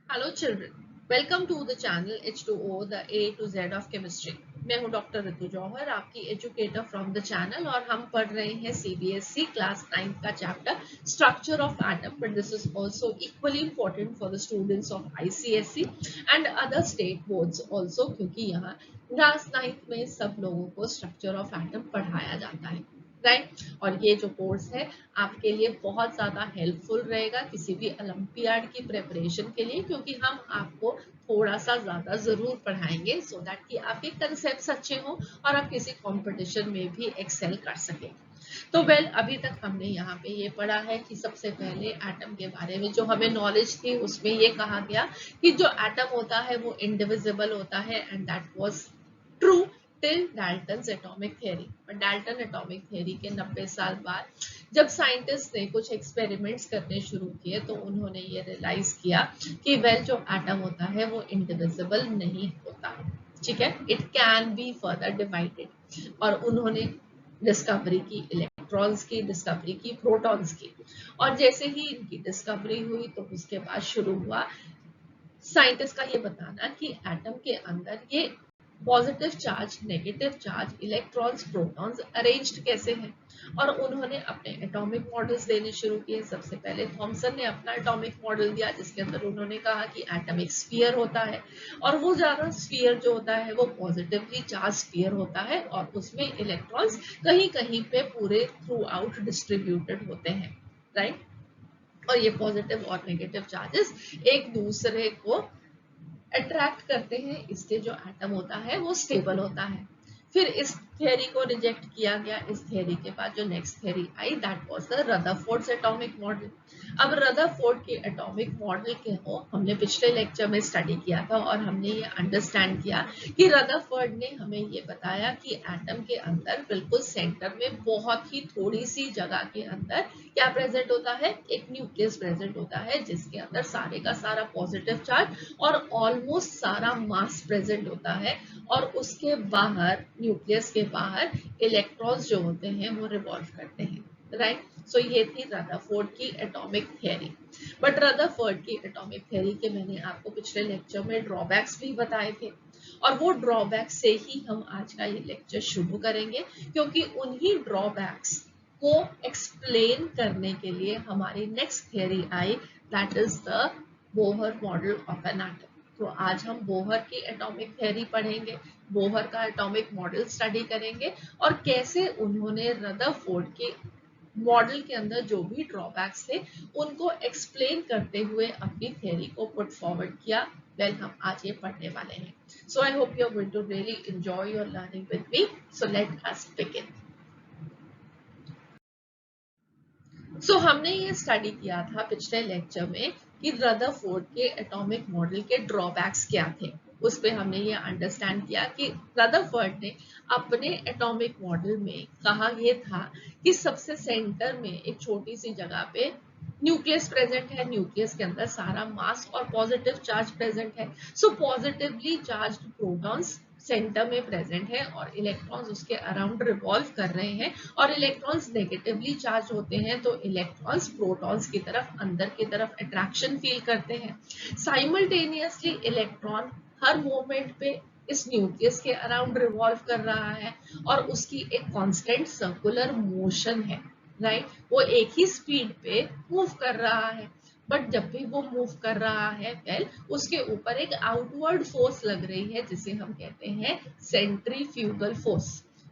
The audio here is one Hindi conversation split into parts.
Hello children, welcome to the channel H2O the A to Z of Chemistry। मैं हूं डॉक्टर ऋतु जौहर, आपकी एजुकेटर फ्रॉम द चैनल, और हम पढ़ रहे हैं CBSE क्लास 9 का chapter structure of atom. But this is also equally important for the students of ICSE and other state boards also, क्योंकि यहाँ क्लास 9 में सब लोगों को स्ट्रक्चर ऑफ एटम पढ़ाया जाता है, राइट। और ये जो कोर्स है आपके लिए बहुत ज़्यादा हेल्पफुल रहेगा किसी भी ओलंपियाड की प्रिपरेशन के लिए, क्योंकि हम आपको थोड़ा सा ज़्यादा ज़रूर पढ़ाएंगे सो दैट कि आपके कंसेप्ट्स अच्छे हों और आप किसी कंपटीशन में भी एक्सेल कर सकें। तो अभी तक हमने यहाँ पे ये पढ़ा है कि सबसे पहले एटम के बारे में जो हमें नॉलेज थी उसमें ये कहा गया कि जो एटम होता है वो इंडिविजिबल होता है, and that was true till Dalton's atomic theory. पर डाल्टन एटॉमिक थ्योरी के 90 साल बाद जब साइंटिस्ट ने कुछ एक्सपेरिमेंट्स करने शुरू किए तो उन्होंने ये रियलाइज किया कि जो एटम होता है वो इंडिविजिबल नहीं होता, ठीक है, it can be further divided. और उन्होंने डिस्कवरी की इलेक्ट्रॉन्स की, डिस्कवरी की प्रोटॉन्स की, और जैसे ही इनकी डिस्कवरी हुई तो उसके बाद शुरू हुआ साइंटिस्ट का ये बताना कि एटम के अंदर ये positive charge, negative charge, electrons, protons arranged कैसे हैं। और उन्होंने अपने एटॉमिक मॉडल्स देने शुरू किए। सबसे पहले थॉमसन ने अपना एटॉमिक मॉडल दिया जिसके अंदर उन्होंने कहा कि एटम एक स्फीयर होता है, और वो ज़्यादा स्फीयर जो होता है वो पॉजिटिवली चार्ज स्फीयर होता है, और उसमें इलेक्ट्रॉन्स कहीं कहीं पे पूरे थ्रू आउट डिस्ट्रीब्यूटेड होते हैं, राइट। और ये पॉजिटिव और नेगेटिव चार्जेस एक दूसरे को अट्रैक्ट करते हैं, इससे जो एटम होता है वो स्टेबल होता है। फिर इस थियरी को रिजेक्ट किया गया। इस थियरी के बाद जो next theory I that was the Rutherford's atomic model. अब रदरफोर्ड के एटॉमिक मॉडल के हो हमने पिछले लेक्चर में स्टडी किया था, और हमने ये अंडरस्टैंड किया कि रदरफोर्ड ने हमें ये बताया कि एटम के अंदर बिल्कुल सेंटर में बहुत ही थोड़ी सी जगह के अंदर क्या प्रेजेंट होता है, एक न्यूक्लियस प्रेजेंट होता है जिसके अंदर सारे का सारा पॉजिटिव चार्ज और ऑलमोस्ट सारा मास प्रेजेंट होता है, और उसके बाहर, न्यूक्लियस के बाहर इलेक्ट्रॉन्स जो होते हैं वो रिवॉल्व करते हैं, राइट। सो ये थी रदरफोर्ड की एटॉमिक थ्योरी। बट रदरफोर्ड की एटॉमिक थ्योरी के मैंने आपको पिछले लेक्चर में ड्रॉबैक्स भी बताए थे, और वो ड्रॉबैक्स से ही हम आज का ये लेक्चर शुरू करेंगे, क्योंकि उन्हीं ड्रॉबैक्स को एक्सप्लेन करने के लिए हमारी next theory I, that is the Bohr model of an atom. तो आज हम बोहर की एटॉमिक थ्योरी पढ़ेंगे, बोहर का एटॉमिक मॉडल स्टडी करेंगे, और कैसे उन्होंने रदरफोर्ड के मॉडल के अंदर जो भी ड्रॉबैक्स थे उनको एक्सप्लेन करते हुए अपनी थ्योरी को पुट फॉरवर्ड किया। हम आज ये पढ़ने वाले हैं। So I hope you are going to really enjoy your learning with me. So let us begin. हमने ये स्टडी किया था पिछले लेक्चर में कि रदरफोर्ड के एटॉमिक मॉडल के ड्रॉबैक्स क्या थे। उस पे हमने ये अंडरस्टैंड किया कि रदरफोर्ड ने अपने एटॉमिक मॉडल में कहा ये था कि सबसे सेंटर में एक छोटी सी जगह पे न्यूक्लियस प्रेजेंट है, न्यूक्लियस के अंदर सारा मास और पॉजिटिव चार्ज प्रेजेंट है। सो पॉजिटिवली चार्ज्ड प्रोटॉन्स सेंटर में प्रेजेंट है और इलेक्ट्रॉन्स उसके अराउंड रिवॉल्व कर रहे हैं, और इलेक्ट्रॉन्स नेगेटिवली चार्ज होते हैं तो इलेक्ट्रॉन्स प्रोटॉन्स की तरफ, अंदर की तरफ अट्रैक्शन फील करते हैं। साइमल्टेनियसली इलेक्ट्रॉन हर मोमेंट पे इस न्यूक्लियस के अराउंड रिवॉल्व कर रहा है, और उसकी एक कांस्टेंट सर्कुलर मोशन है, राइट। वो एक ही स्पीड पे मूव कर रहा है। बट जब भी वो मूव कर रहा है उसके ऊपर एक आउटवर्ड फोर्स लग रही है जिसे हम कहते हैं सेंट्रीफ्यूगल फोर्स।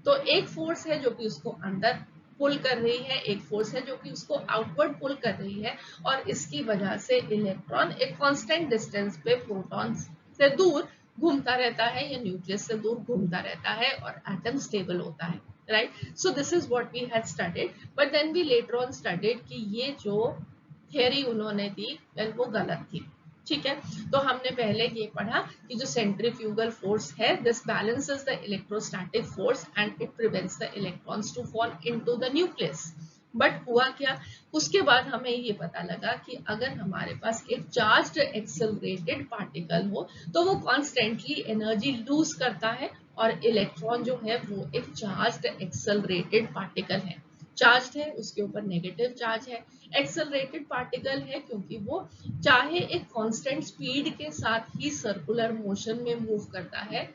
तो एक फोर्स है जो कि उसको अंदर पुल कर रही है, एक फोर्स है जो कि उसको आउटवर्ड पुल कर रही है, और इसकी वजह से इलेक्ट्रॉन एक कांस्टेंट डिस्टेंस पे प्रोटॉन से दूर घूमता रहता है, या न्यूक्लियस से दूर घूमता रहता है, और एटम स्टेबल होता है, right. So this is what we had studied, but then we later on studied कि ये जो थियरी उन्होंने दी वो गलत थी, ठीक है। तो हमने पहले ये पढ़ा कि जो सेंट्रीफ्यूगल फोर्स है this balances the electrostatic force and it prevents the electrons to fall into the nucleus. But हुआ क्या, उसके बाद हमें ये पता लगा कि अगर हमारे पास एक चार्ज्ड एक्सेलरेटेड पार्टिकल हो तो वो कॉन्स्टेंटली एनर्जी लूज करता है, और इलेक्ट्रॉन जो है वो एक चार्ज्ड एक्सेलरेटेड पार्टिकल है, चार्ज है, उसके ऊपर नेगेटिव चार्ज है। एक्सेलरेटेड पार्टिकल है क्योंकि वो चाहे एक कांस्टेंट स्पीड के साथ ही सर्कुलर मोशन में मूव करता है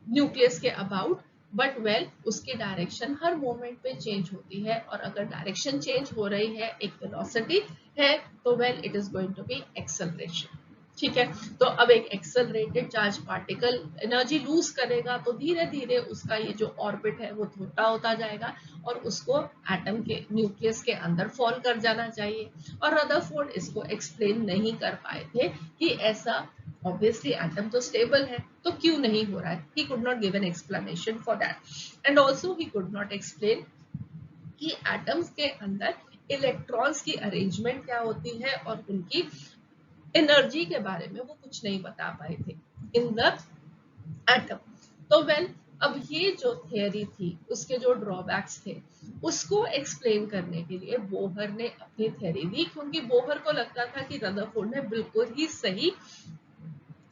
न्यूक्लियस के अबाउट, बट वेल उसकी डायरेक्शन हर मोमेंट पे चेंज होती है, और अगर डायरेक्शन चेंज हो रही है, एक वेलोसिटी है, तो well it is going to be acceleration. ठीक है, तो अब एक accelerated charge particle energy lose करेगा तो धीरे धीरे उसका ये जो ऑर्बिट है वो छोटा होता जाएगा और उसको एटम के न्यूक्लियस के अंदर फॉल कर जाना चाहिए। और रदरफोर्ड इसको एक्सप्लेन नहीं कर पाए थे कि ऐसा, ऑब्वियसली एटम तो स्टेबल है तो क्यों नहीं हो रहा है। He could not give an explanation for that, and also he could not explain कि एटम्स के अंदर इलेक्ट्रॉन्स की अरेंजमेंट क्या होती है और उनकी एनर्जी के बारे में वो कुछ नहीं बता पाए थे इन द एटम। तो वेल, अब ये जो थियरी थी उसके जो ड्रॉबैक्स थे उसको एक्सप्लेन करने के लिए बोहर ने अपनी थियरी दी, क्योंकि बोहर को लगता था कि रदरफोर्ड ने बिल्कुल ही सही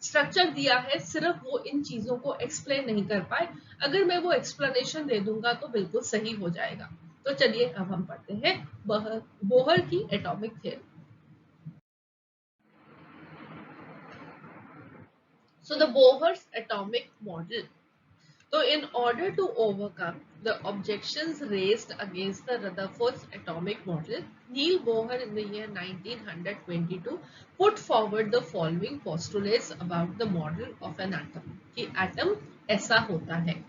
स्ट्रक्चर दिया है, सिर्फ वो इन चीजों को एक्सप्लेन नहीं कर पाए। अगर मैं वो एक्सप्लेनेशन दे दूंगा तो बिल्कुल सही हो जाएगा। तो चलिए अब हम पढ़ते हैं बोहर की atomic theory. So the Bohr's atomic model. So in order to overcome the objections raised against the Rutherford's atomic model, Neil Bohr in the year 1922 put forward the following postulates about the model of an atom. कि atom ऐसा होता है।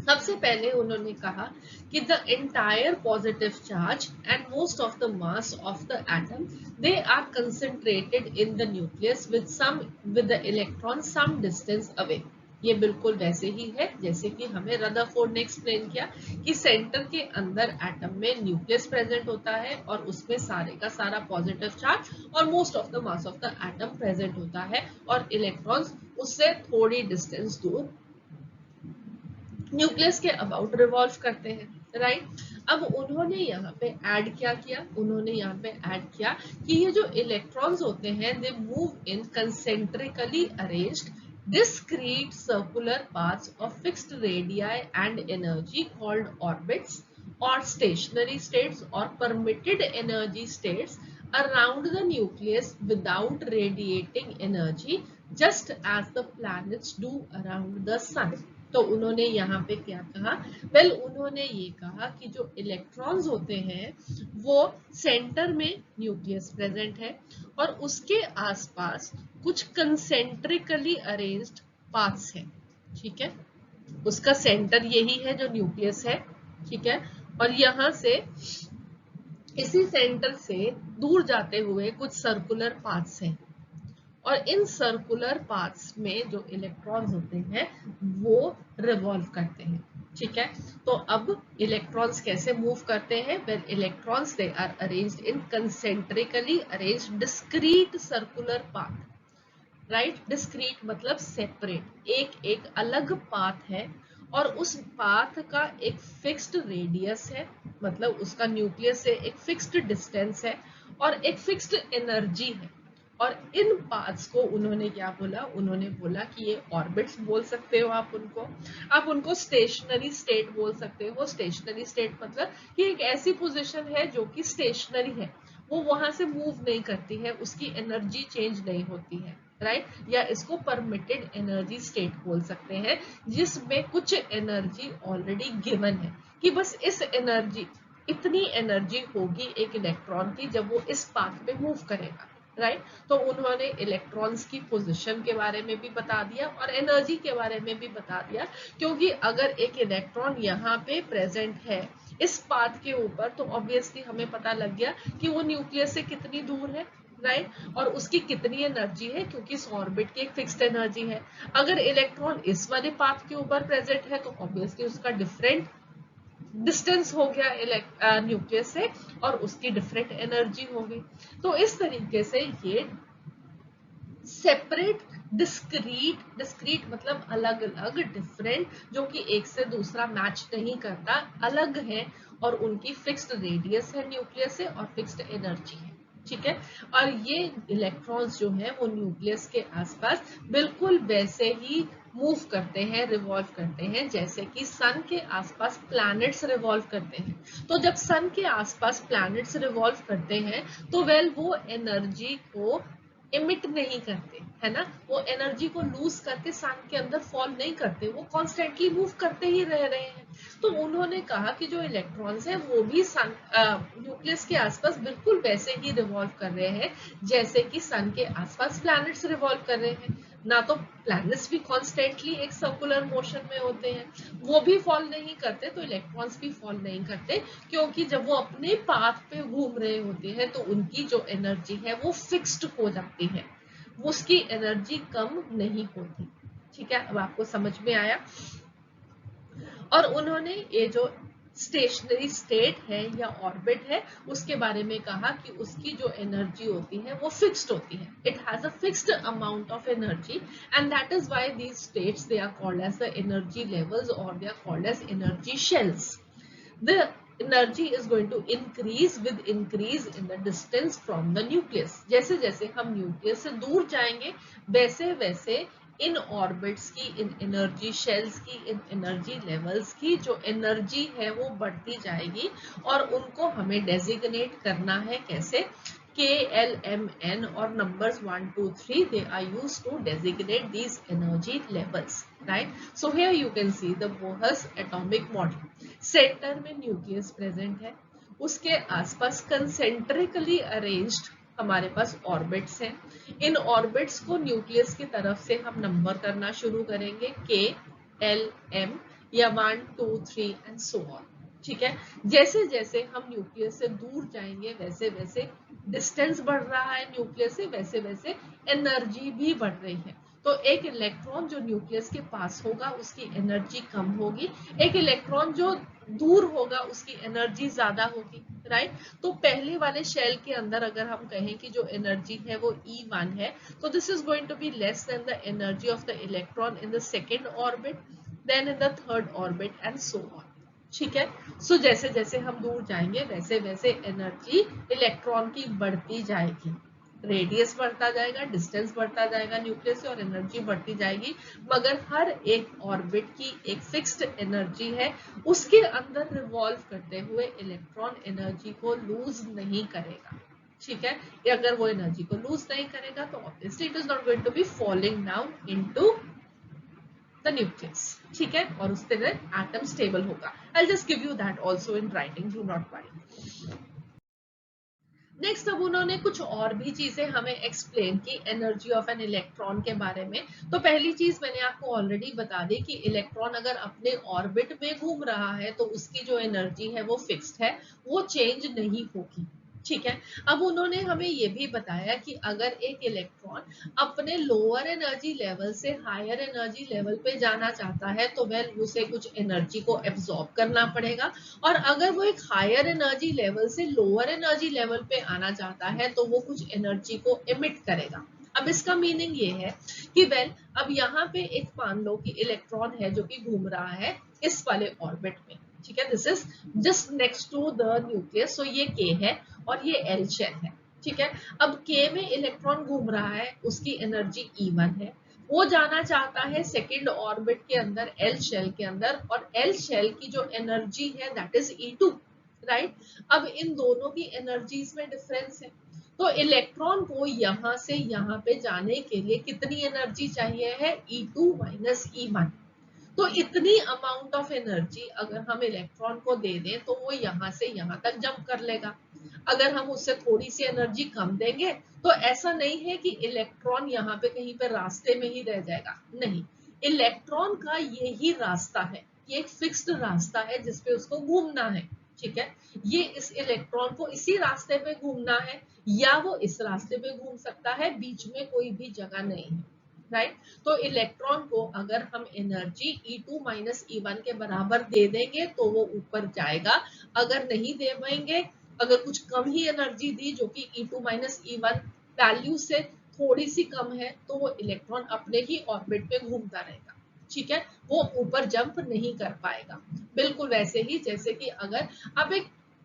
सबसे पहले उन्होंने कहा कि the entire positive charge and most of the mass of the atom they are concentrated in the nucleus with the electron some distance away. ये बिल्कुल वैसे ही है जैसे कि हमें रदरफोर्ड ने एक्सप्लेन किया कि सेंटर के अंदर एटम में न्यूक्लियस प्रेजेंट होता है और उसमें सारे का सारा पॉजिटिव चार्ज और most of the mass of the atom present होता है और इलेक्ट्रॉन्स उससे थोड़ी डिस्टेंस दूर न्यूक्लियस के अबाउट रिवॉल्व करते हैं, राइट। अब उन्होंने यहाँ पे ऐड क्या किया, उन्होंने यहाँ पे ऐड किया कि ये जो इलेक्ट्रॉन्स होते हैं they move in concentrically arranged discrete circular paths of fixed radii and energy called orbits or stationary states or permitted energy states around the nucleus without radiating energy just as the planets do around the sun। तो उन्होंने यहाँ पे क्या कहा, वेल उन्होंने ये कहा कि जो इलेक्ट्रॉन्स होते हैं वो सेंटर में न्यूक्लियस प्रेजेंट है और उसके आसपास कुछ कंसेंट्रिकली अरेंज्ड पाथ्स हैं, ठीक है। उसका सेंटर यही है जो न्यूक्लियस है, ठीक है, और यहाँ से इसी सेंटर से दूर जाते हुए कुछ सर्कुलर पाथ्स हैं और इन सर्कुलर पाथ्स में जो इलेक्ट्रॉन्स होते हैं वो रिवॉल्व करते हैं, ठीक है। तो अब इलेक्ट्रॉन्स कैसे मूव करते हैं, well electrons they are arranged in concentrically arranged discrete circular path, right. Discrete मतलब सेपरेट, एक एक अलग पाथ है और उस पाथ का एक फिक्स्ड रेडियस है, मतलब उसका न्यूक्लियस से एक फिक्स्ड डिस्टेंस है और एक फिक्स्ड एनर्जी है। और इन पाथ्स को उन्होंने क्या बोला, उन्होंने बोला कि ये ऑर्बिट्स बोल सकते हो आप उनको स्टेशनरी स्टेट बोल सकते हो। स्टेशनरी स्टेट मतलब कि एक ऐसी पोजीशन है जो कि स्टेशनरी है, वो वहां से मूव नहीं करती है, उसकी एनर्जी चेंज नहीं होती है, राइट। या इसको परमिटेड एनर्जी स्टेट बोल सकते हैं जिसमें कुछ एनर्जी ऑलरेडी गिवन है कि बस इस एनर्जी, इतनी एनर्जी होगी एक इलेक्ट्रॉन की जब वो इस पाथ में मूव करेगा, राइट। तो उन्होंने इलेक्ट्रॉन्स की पोजीशन के बारे में भी बता दिया और एनर्जी के बारे में भी बता दिया, क्योंकि अगर एक इलेक्ट्रॉन यहाँ पे प्रेजेंट है इस पाथ के ऊपर तो ऑब्वियसली हमें पता लग गया कि वो न्यूक्लियस से कितनी दूर है, राइट, और उसकी कितनी एनर्जी है, क्योंकि इस ऑर्बिट की एक फिक्स्ड एनर्जी है। अगर इलेक्ट्रॉन इस वाले पाथ के ऊपर प्रेजेंट है तो ऑब्वियसली उसका डिफरेंट डिस्टेंस हो गया न्यूक्लियस से और उसकी डिफरेंट एनर्जी होगी। तो इस तरीके से ये सेपरेट डिस्क्रीट मतलब अलग अलग, डिफरेंट जो कि एक से दूसरा मैच नहीं करता, अलग है और उनकी फिक्स्ड रेडियस है न्यूक्लियस से और फिक्स्ड एनर्जी है, ठीक है। और ये इलेक्ट्रॉन्स जो है वो न्यूक्लियस के आसपास बिल्कुल वैसे ही मूव करते हैं, रिवॉल्व करते हैं, जैसे कि सन के आसपास प्लैनेट्स रिवॉल्व करते हैं। तो जब सन के आसपास प्लैनेट्स रिवॉल्व करते हैं तो वो एनर्जी को इमिट नहीं करते, है ना, वो एनर्जी को लूज करके सन के अंदर फॉल नहीं करते, वो कॉन्स्टेंटली मूव करते ही रह रहे हैं। तो उन्होंने कहा कि जो इलेक्ट्रॉन्स है वो भी सन न्यूक्लियस के आसपास बिल्कुल वैसे ही रिवॉल्व कर रहे हैं जैसे कि सन के आसपास प्लैनेट्स रिवॉल्व कर रहे हैं। ना तो प्लैनेट्स भी कॉन्स्टेंटली एक सर्कुलर मोशन में होते हैं, वो भी फॉल नहीं करते, तो इलेक्ट्रॉन्स भी फॉल नहीं करते, क्योंकि जब वो अपने पाथ पे घूम रहे होते हैं तो उनकी जो एनर्जी है वो फिक्स्ड हो जाती है, उसकी एनर्जी कम नहीं होती। ठीक है, अब आपको समझ में आया। और उन्होंने ये जो स्टेशनरी स्टेट है या ऑर्बिट है उसके बारे में कहा कि उसकी जो एनर्जी होती है वो फिक्स्ड होती है, it has a fixed amount of energy, and that is why these states they are called as the energy levels और they are called as energy shells. The energy is going to increase with increase in the distance from the nucleus. जैसे जैसे हम न्यूक्लियस से दूर जाएंगे वैसे वैसे इन ऑर्बिट्स की, इन एनर्जी शेल्स की, इन एनर्जी लेवल्स की जो एनर्जी है वो बढ़ती जाएगी, और उनको हमें डेजिग्नेट करना है कैसे, K, L, M, N और numbers 1, 2, 3 they are used to designate these energy levels, right? So here you can see the Bohr's atomic model. Centre में न्यूक्लियस प्रेजेंट है, उसके आसपास कंसेंट्रिकली अरेंज्ड हमारे पास ऑर्बिट्स हैं। इन ऑर्बिट्स को न्यूक्लियस की तरफ से हम नंबर करना शुरू करेंगे, K, L, M या 1, 2, 3 एंड सो ऑन। ठीक है, जैसे जैसे हम न्यूक्लियस से दूर जाएंगे वैसे वैसे डिस्टेंस बढ़ रहा है न्यूक्लियस से, वैसे वैसे एनर्जी भी बढ़ रही है। तो एक इलेक्ट्रॉन जो न्यूक्लियस के पास होगा उसकी एनर्जी कम होगी, एक इलेक्ट्रॉन जो दूर होगा उसकी एनर्जी ज्यादा होगी, राइट। तो पहले वाले शेल के अंदर अगर हम कहें कि जो एनर्जी है वो E1 है, तो this is going to be less than the energy of the electron in the second orbit, then in the third orbit and so on. ठीक है, सो जैसे जैसे हम दूर जाएंगे वैसे वैसे एनर्जी इलेक्ट्रॉन की बढ़ती जाएगी, रेडियस बढ़ता जाएगा, डिस्टेंस बढ़ता जाएगा न्यूक्लियस से और एनर्जी बढ़ती जाएगी, मगर हर एक ऑर्बिट की एक फिक्स्ड एनर्जी है, उसके अंदर रिवॉल्व करते हुए इलेक्ट्रॉन एनर्जी को लूज नहीं करेगा। ठीक है, अगर वो एनर्जी को लूज नहीं करेगा तो obviously it is not going to be falling down into the nucleus. ठीक है, और उससे एटम स्टेबल होगा। I just give you that also in writing, do not worry. Next अब उन्होंने कुछ और भी चीजें हमें एक्सप्लेन की एनर्जी ऑफ एन इलेक्ट्रॉन के बारे में। तो पहली चीज मैंने आपको ऑलरेडी बता दी कि इलेक्ट्रॉन अगर अपने ऑर्बिट में घूम रहा है तो उसकी जो एनर्जी है वो फिक्स्ड है, वो चेंज नहीं होगी। ठीक है, अब उन्होंने हमें ये भी बताया कि अगर एक इलेक्ट्रॉन अपने लोअर एनर्जी लेवल से हायर एनर्जी लेवल पे जाना चाहता है तो उसे कुछ एनर्जी को एब्जॉर्ब करना पड़ेगा, और अगर वो एक हायर एनर्जी लेवल से लोअर एनर्जी लेवल पे आना चाहता है तो वो कुछ एनर्जी को एमिट करेगा। अब इसका मीनिंग ये है कि अब यहाँ पे एक मान लो कि इलेक्ट्रॉन है जो कि घूम रहा है इस वाले ऑर्बिट में। ठीक है, this is just next to the nucleus, so ये K है और ये L शेल है। ठीक है, अब K में इलेक्ट्रॉन घूम रहा है, उसकी एनर्जी E1 है, वो जाना चाहता है सेकेंड ऑर्बिट के अंदर L शेल के अंदर, और L शेल की जो एनर्जी है दैट इज E2, राइट। अब इन दोनों की एनर्जीज में डिफरेंस है, तो इलेक्ट्रॉन को यहाँ से यहाँ पे जाने के लिए कितनी एनर्जी चाहिए है, E2 माइनस E1। तो इतनी अमाउंट ऑफ एनर्जी अगर हम इलेक्ट्रॉन को दे दें तो वो यहाँ से यहाँ तक जंप कर लेगा। अगर हम उससे थोड़ी सी एनर्जी कम देंगे तो ऐसा नहीं है कि इलेक्ट्रॉन यहाँ पे कहीं पे रास्ते में ही रह जाएगा, नहीं, इलेक्ट्रॉन का यही रास्ता है, ये एक फिक्स्ड रास्ता है जिसपे उसको घूमना है। ठीक है, ये इस इलेक्ट्रॉन को इसी रास्ते पे घूमना है या वो इस रास्ते पे घूम सकता है, बीच में कोई भी जगह नहीं है, राइट। तो इलेक्ट्रॉन को अगर हम एनर्जी E2 माइनस E1 के बराबर दे देंगे तो वो ऊपर जाएगा, अगर नहीं दे पाएंगे, अगर कुछ कम ही एनर्जी दी जो कि E2 माइनस E1 वैल्यू से थोड़ी सी कम है तो वो इलेक्ट्रॉन अपने ही ऑर्बिट पे घूमता रहेगा। ठीक है, वो ऊपर जंप नहीं कर पाएगा। बिल्कुल वैसे ही जैसे कि अगर अब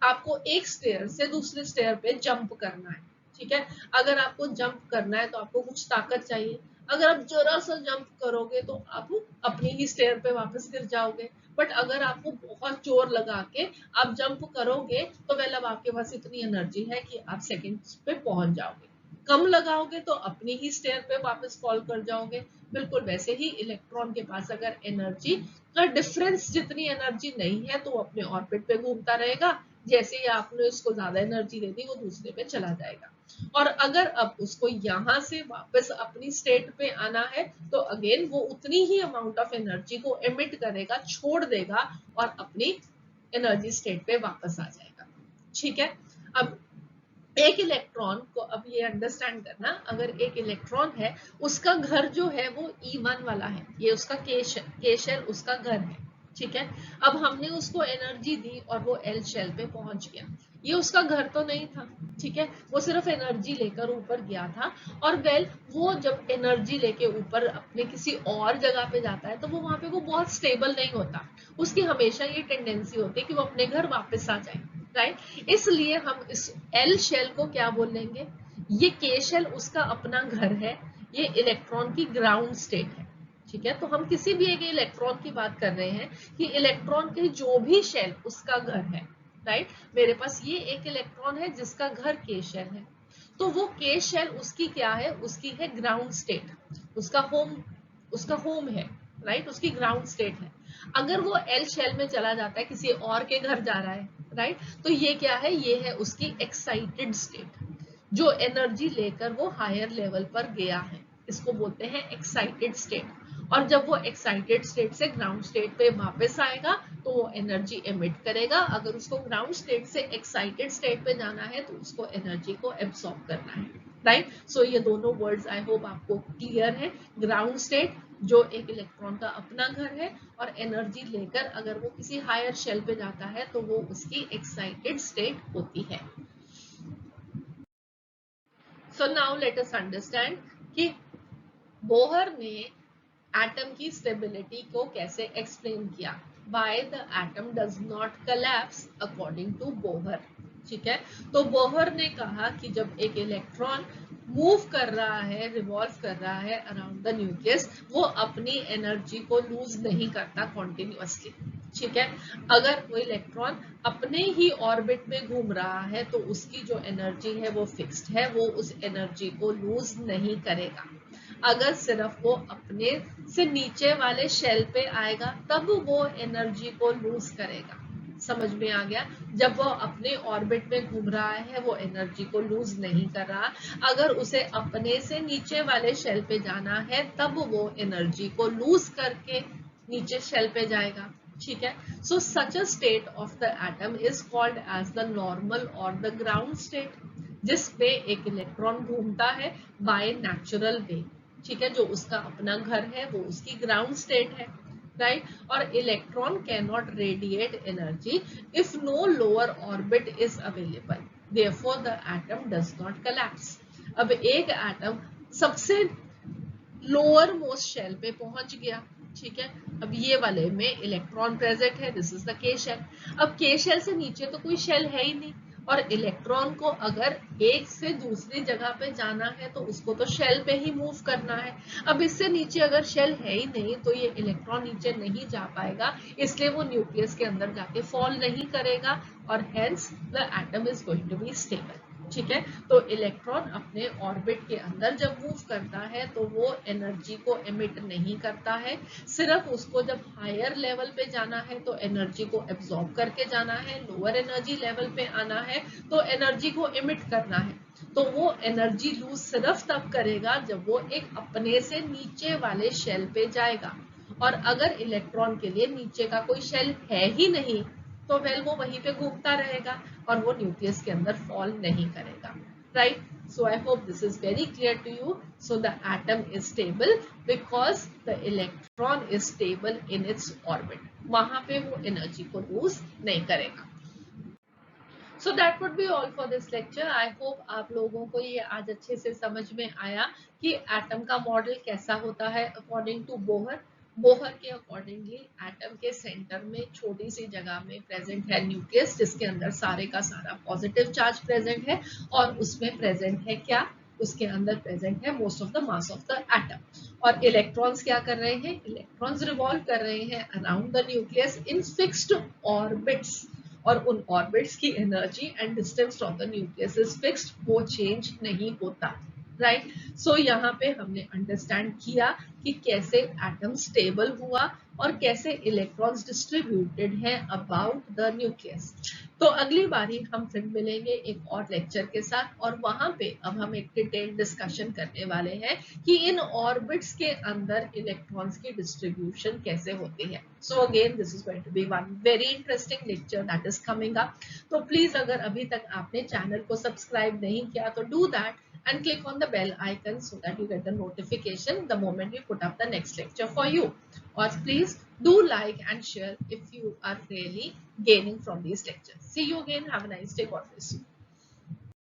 आपको एक स्टेयर से दूसरे स्टेयर पे जंप करना है, ठीक है। अगर आपको जंप करना है तो आपको कुछ ताकत चाहिए, अगर आप जरा सा जंप करोगे तो आप अपनी ही स्टेयर पे वापस गिर जाओगे। बट अगर आपको बहुत जोर लगा के आप जंप करोगे तो वेल अब आपके पास इतनी एनर्जी है कि आप सेकंड्स पे पहुंच जाओगे। कम लगाओगे तो अपनी ही स्टेयर पे वापस फॉल कर जाओगे। बिल्कुल वैसे ही इलेक्ट्रॉन के पास अगर एनर्जी का डिफरेंस जितनी एनर्जी नहीं है तो वो अपने ऑर्बिट पे घूमता रहेगा। जैसे ही आपने उसको ज्यादा एनर्जी दे दी वो दूसरे पे चला जाएगा। और अगर अब उसको यहाँ से वापस अपनी स्टेट पे आना है तो अगेन वो उतनी ही अमाउंट ऑफ एनर्जी को एमिट करेगा, छोड़ देगा और अपनी एनर्जी स्टेट पे वापस आ जाएगा। ठीक है। अब एक इलेक्ट्रॉन को अब ये अंडरस्टैंड करना, अगर एक इलेक्ट्रॉन है उसका घर जो है वो E1 वाला है, ये उसका के शेल उसका घर है। ठीक है। अब हमने उसको एनर्जी दी और वो एल शेल पे पहुंच गया। ये उसका घर तो नहीं था, ठीक है, वो सिर्फ एनर्जी लेकर ऊपर गया था। और वेल वो जब एनर्जी लेके ऊपर अपने किसी और जगह पे जाता है तो वो वहां पे वो बहुत स्टेबल नहीं होता। उसकी हमेशा ये टेंडेंसी होती है कि वो अपने घर वापस आ जाए, राइट। इसलिए हम इस एल शेल को क्या बोलेंगे, ये के शेल उसका अपना घर है, ये इलेक्ट्रॉन की ग्राउंड स्टेट है। ठीक है। तो हम किसी भी एक इलेक्ट्रॉन की बात कर रहे हैं कि इलेक्ट्रॉन के जो भी शेल उसका घर है, राइट। मेरे पास ये एक इलेक्ट्रॉन है जिसका घर के शेल है, तो वो के शेल उसकी क्या है, उसकी है ग्राउंड स्टेट, उसका होम है, राइट, उसकी ग्राउंड स्टेट है। अगर वो एल शेल में चला जाता है, किसी और के घर जा रहा है, राइट, तो ये क्या है, ये है उसकी एक्साइटेड स्टेट, जो एनर्जी लेकर वो हायर लेवल पर गया है, इसको बोलते हैं एक्साइटेड स्टेट। और जब वो एक्साइटेड स्टेट से ग्राउंड स्टेट पे वापस आएगा तो वो एनर्जी एमिट करेगा। अगर उसको ग्राउंड स्टेट से एक्साइटेड स्टेट पे जाना है तो उसको एनर्जी को एब्सॉर्ब करना है, राइट। सो ये दोनों वर्ड्स आई होप आपको क्लियर है। ग्राउंड स्टेट जो एक इलेक्ट्रॉन का अपना घर है, और एनर्जी लेकर अगर वो किसी हायर शेल पे जाता है तो वो उसकी एक्साइटेड स्टेट होती है। So now let us understand कि बोहर ने एटम की स्टेबिलिटी को कैसे एक्सप्लेन किया। Why the atom does not collapse according to Bohr. ठीक है। तो बोहर ने कहा कि जब एक इलेक्ट्रॉन मूव कर रहा है, रिवॉल्व कर रहा है अराउंड द न्यूक्लियस, वो अपनी एनर्जी को लूज नहीं करता कॉन्टिन्यूअसली। ठीक है। अगर वो इलेक्ट्रॉन अपने ही ऑर्बिट में घूम रहा है तो उसकी जो एनर्जी है वो फिक्स्ड है, वो उस एनर्जी को लूज नहीं करेगा। अगर सिर्फ वो अपने से नीचे वाले शेल पे आएगा तब वो एनर्जी को लूज करेगा। समझ में आ गया। जब वो अपने ऑर्बिट में घूम रहा है वो एनर्जी को लूज नहीं कर रहा। अगर उसे अपने से नीचे वाले शेल पे जाना है तब वो एनर्जी को लूज करके नीचे शेल पे जाएगा। ठीक है। So such a state of the atom is called as the normal और द ग्राउंड स्टेट, जिसपे एक इलेक्ट्रॉन घूमता है बाय नेचुरल वे। ठीक है। जो उसका अपना घर है वो उसकी ग्राउंड स्टेट है, राइट। और electron can not radiate energy if no lower orbit is available, therefore the atom does not collapse. अब एक एटम सबसे लोअर मोस्ट शेल पे पहुंच गया। ठीक है। अब ये वाले में इलेक्ट्रॉन प्रेजेंट है, दिस इज द के शेल। अब के शेल से नीचे तो कोई शेल है ही नहीं, और इलेक्ट्रॉन को अगर एक से दूसरी जगह पे जाना है तो उसको तो शेल पे ही मूव करना है। अब इससे नीचे अगर शेल है ही नहीं तो ये इलेक्ट्रॉन नीचे नहीं जा पाएगा, इसलिए वो न्यूक्लियस के अंदर जाके फॉल नहीं करेगा, और hence the atom is going to be stable. ठीक है। तो इलेक्ट्रॉन अपने ऑर्बिट के अंदर जब मूव करता है तो वो एनर्जी को एमिट नहीं करता है, सिर्फ उसको जब हायर लेवल पे जाना है तो एनर्जी को एब्जॉर्ब करके जाना है, लोअर एनर्जी लेवल पे आना है तो एनर्जी को एमिट करना है। तो वो एनर्जी लूज सिर्फ तब करेगा जब वो एक अपने से नीचे वाले शेल पे जाएगा। और अगर इलेक्ट्रॉन के लिए नीचे का कोई शेल है ही नहीं तो वेल वो वहीं पे घूमता रहेगा और वो न्यूक्लियस के अंदर फॉल नहीं करेगा, right. So I hope this is very clear to you. So the atom is stable because the electron is stable in its orbit. वहां पे वो एनर्जी को लूज नहीं करेगा। So that would be all for this lecture. I hope आप लोगों को ये आज अच्छे से समझ में आया कि एटम का मॉडल कैसा होता है अकॉर्डिंग टू बोहर। बोहर के अकॉर्डिंगली एटम के सेंटर में छोटी सी जगह में प्रेजेंट है न्यूक्लियस, जिसके अंदर सारे का सारा पॉजिटिव चार्ज प्रेजेंट है और उसमें प्रेजेंट है क्या, उसके अंदर प्रेजेंट है most of the mass of the atom. और इलेक्ट्रॉन्स क्या कर रहे हैं, इलेक्ट्रॉन्स रिवॉल्व कर रहे हैं around the nucleus in fixed orbits, और उन ऑर्बिट्स की energy and distance from the nucleus is fixed, वो चेंज नहीं होता, राइट। सो यहाँ पे हमने अंडरस्टैंड किया कि कैसे एटम स्टेबल हुआ और कैसे इलेक्ट्रॉन्स डिस्ट्रीब्यूटेड हैं अबाउट द न्यूक्लियस। तो अगली बारी हम फिर मिलेंगे एक और लेक्चर के साथ, और वहां पे अब हम एक डिटेल डिस्कशन करने वाले हैं कि इन ऑर्बिट्स के अंदर इलेक्ट्रॉन्स की डिस्ट्रीब्यूशन कैसे होती है। So again this is going to be one very interesting lecture that is coming up. तो प्लीज अगर अभी तक आपने चैनल को सब्सक्राइब नहीं किया तो do that and click on the bell icon so that you get the notification the moment we put up the next lecture for you. Or please do like and share if you are really gaining from these lectures. See you again. Have a nice day. God bless you.